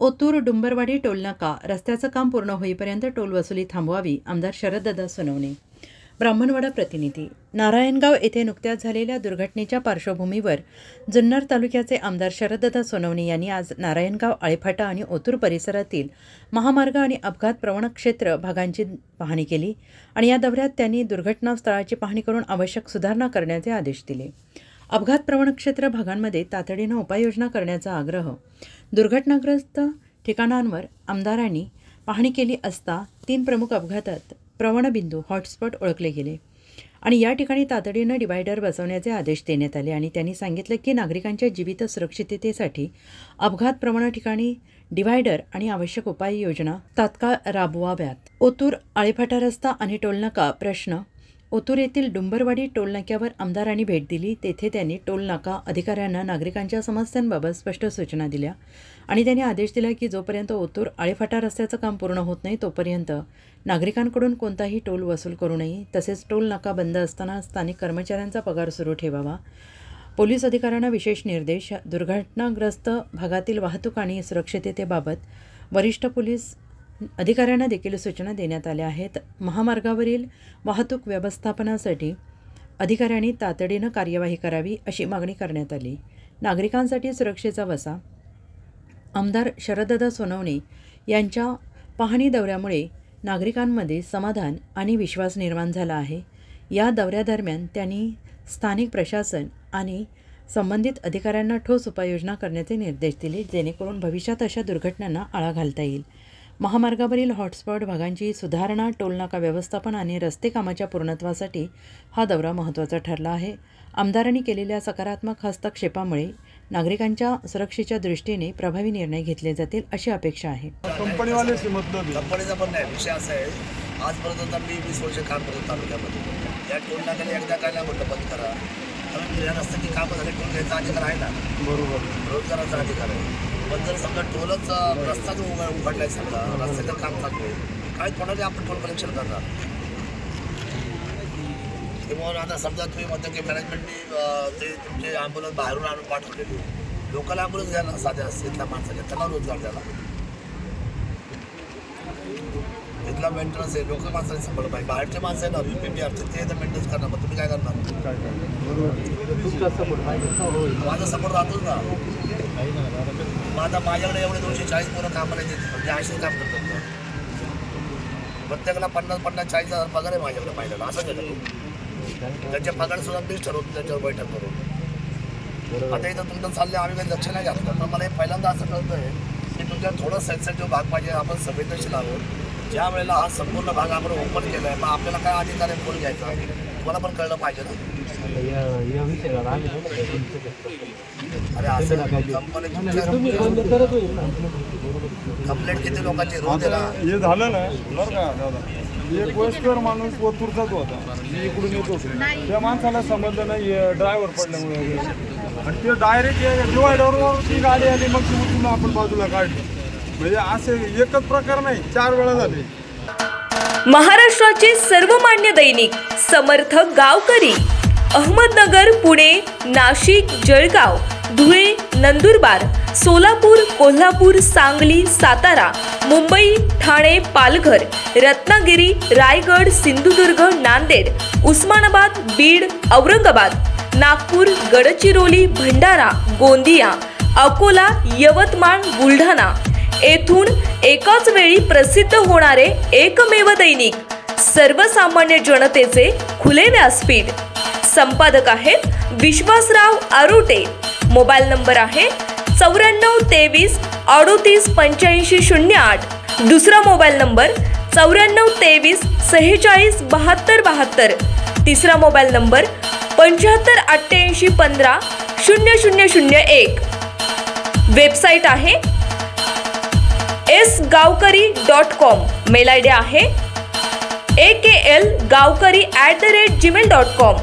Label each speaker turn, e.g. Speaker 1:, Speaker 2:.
Speaker 1: ओतूर डुंबरवाडी टोलनाका रस्त्याचं काम पूर्ण होईपर्यंत टोल वसुली थांबवावी, आमदार शरददादा सोनवणे. ब्राह्मणवाडा प्रतिनिधी. नारायणगाव येथे नुकत्याच झालेल्या दुर्घटनेच्या पार्श्वभूमीवर जुन्नर तालुक्याचे आमदार शरददादा सोनवणे यांनी आज नारायणगाव, आळेफाटा आणि ओतूर परिसरातील महामार्ग आणि अपघात प्रवण क्षेत्र भागांची पाहणी केली आणि या दौऱ्यात त्यांनी दुर्घटनास्थळाची पाहणी करून आवश्यक सुधारणा करण्याचे आदेश दिले. अपघात प्रवण क्षेत्र भागांमध्ये तातडीनं उपाययोजना करण्याचा आग्रह. दुर्घटनाग्रस्त ठिकाणांवर आमदारांनी पाहणी केली असता 3 प्रमुख अपघातात प्रवण बिंदू हॉटस्पॉट ओळखले गेले आणि या ठिकाणी तातडीनं डिवायडर बसवण्याचे आदेश देण्यात आले आणि त्यांनी सांगितलं की नागरिकांच्या जीवित सुरक्षिततेसाठी अपघात प्रवण ठिकाणी डिवायडर आणि आवश्यक उपाययोजना तात्काळ राबवाव्यात. ओतूर आळेफाटा रस्ता आणि टोलनाका प्रश्न. ओतूर येथील डुंबरवाडी टोलनाक्यावर आमदारांनी भेट दिली. तेथे त्यांनी टोलनाका अधिकाऱ्यांना नागरिकांच्या समस्यांबाबत स्पष्ट सूचना दिल्या आणि त्यांनी आदेश दिला की जोपर्यंत ओतूर आळेफाटा रस्त्याचं काम पूर्ण होत नाही तोपर्यंत नागरिकांकडून कोणताही टोल वसूल करू नये. तसेच टोल नाका बंद असताना स्थानिक कर्मचाऱ्यांचा पगार सुरू ठेवावा. पोलीस अधिकाऱ्यांना विशेष निर्देश. दुर्घटनाग्रस्त भागातील वाहतूक आणि सुरक्षिततेबाबत वरिष्ठ पोलीस अधिकाऱ्यांना देखील सूचना देण्यात आल्या आहेत. महामार्गावरील वाहतूक व्यवस्थापनासाठी अधिकाऱ्यांनी तातडीनं कार्यवाही करावी अशी मागणी करण्यात आली. नागरिकांसाठी सुरक्षेचा वसा. आमदार शरददादा सोनवणे यांच्या पाहणी दौऱ्यामुळे नागरिकांमध्ये समाधान आणि विश्वास निर्माण झाला आहे. या दौऱ्यादरम्यान त्यांनी स्थानिक प्रशासन आणि संबंधित अधिकाऱ्यांना ठोस उपाययोजना करण्याचे निर्देश दिले जेणेकरून भविष्यात अशा दुर्घटनांना आळा घालता येईल. महामार्गावरील हॉटस्पॉट भागांची सुधारणा, टोलनाका व्यवस्थापन आणि रस्ते कामाच्या पूर्णत्वासाठी हा दौरा महत्त्वाचा ठरला आहे. आमदारांनी केलेल्या सकारात्मक हस्तक्षेपामुळे नागरिकांच्या सुरक्षेच्या दृष्टीने प्रभावी निर्णय घेतले जातील अशी अपेक्षा आहे.
Speaker 2: कंपनीचा पण नाही विषय असा आहे. आजपर्यंत मी 20 वर्ष काम करतो तालुक्यामध्ये. या टोलनाक्याने एकदा काय नाही म्हटलं बंद करा, कारण या रस्त्याची कामं झाले. टोल घ्यायचा अधिकार आहे ना, बरोबर, रोजगाराचा अधिकार आहे. पण जर समजा टोलच रस्ता जो उघडला आहे, समजा रस्त्याचं काम चालू आहे, काय कोणाने आपण टोल कलेक्शन करणार? किंवा आता समजा तुम्ही म्हणता की मॅनेजमेंटनी ते तुमचे ॲम्ब्युलन्स बाहेरून आणून पाठवलेली, लोकल ॲम्ब्युलन्स घ्या ना, साध्या इथल्या माणसाच्या, त्यांना रोजगार द्यायला. इथला मेंटेनन्स आहे, लोकल माणसाने सांभाळलं पाहिजे. बाहेरचे माणसं आहे ना, UP-BR ते तर मेंटेनन्स करणार, मग तुम्ही काय करणार? माझा सपोर्ट राहतोच ना. मग आता माझ्याकडे एवढे 240 पोरं कामाला येते, म्हणजे असेच काम करतात. प्रत्येकाला 50-40 हजार पगार आहे माझ्याकडे महिन्याला. असं केलं त्यांच्या पगारसुद्धा मीच ठरवतो त्याच्यावर बैठक करून. आता इथं तुमचं चाललं, आम्ही काही लक्ष नाही घातलं. पण मला हे पहिल्यांदा असं कळतं आहे की तुमच्या थोडं सेन्सिटिव्ह भाग पाहिजे. आपण संवेदनशील आहोत. ज्या वेळेला हा संपूर्ण भाग आपण ओपन केला आहे, मग आपल्याला काय अधिकार आहे फोन घ्यायचा, तुम्हाला पण कळलं पाहिजे ना. अरे असं कंप्लेंट किती लोकांची रोज
Speaker 3: हे झालं ना बरं का दादा. एक वयस्कर माणूस ओतूरचाच होता, मी इकडून येत होतो. त्या माणसाला समजलं नाही ड्रायव्हर पडल्यामुळे आणि ते डायरेक्ट डिवायडरवर ती गाडी आली, मग ती उठून आपण बाजूला काढली. म्हणजे असे एकच प्रकार नाही, 4 वेळा झाले.
Speaker 4: महाराष्ट्राचे सर्वमान्य दैनिक समर्थ गावकरी अहमदनगर, पुणे, नाशिक, जळगाव, धुळे, नंदुरबार, सोलापूर, कोल्हापूर, सांगली, सातारा, मुंबई, ठाणे, पालघर, रत्नागिरी, रायगड, सिंधुदुर्ग, नांदेड, उस्मानाबाद, बीड, औरंगाबाद, नागपूर, गडचिरोली, भंडारा, गोंदिया, अकोला, यवतमाळ, बुलढाणा येथून एकाच वेळी प्रसिद्ध होणारे एकमेव दैनिक, सर्वसामान्य जनतेचे खुले व्यासपीठ. संपादक आहेत विश्वासराव आरोटे. मोबाईल नंबर आहे 94 23 38 85 08. दुसरा मोबाईल नंबर 94 23 46 72 72. तिसरा मोबाईल नंबर 75 88 15 0001. वेबसाईट आहे sgavkari.com. मेल आयडी आहे aklgavkari@gmail.com.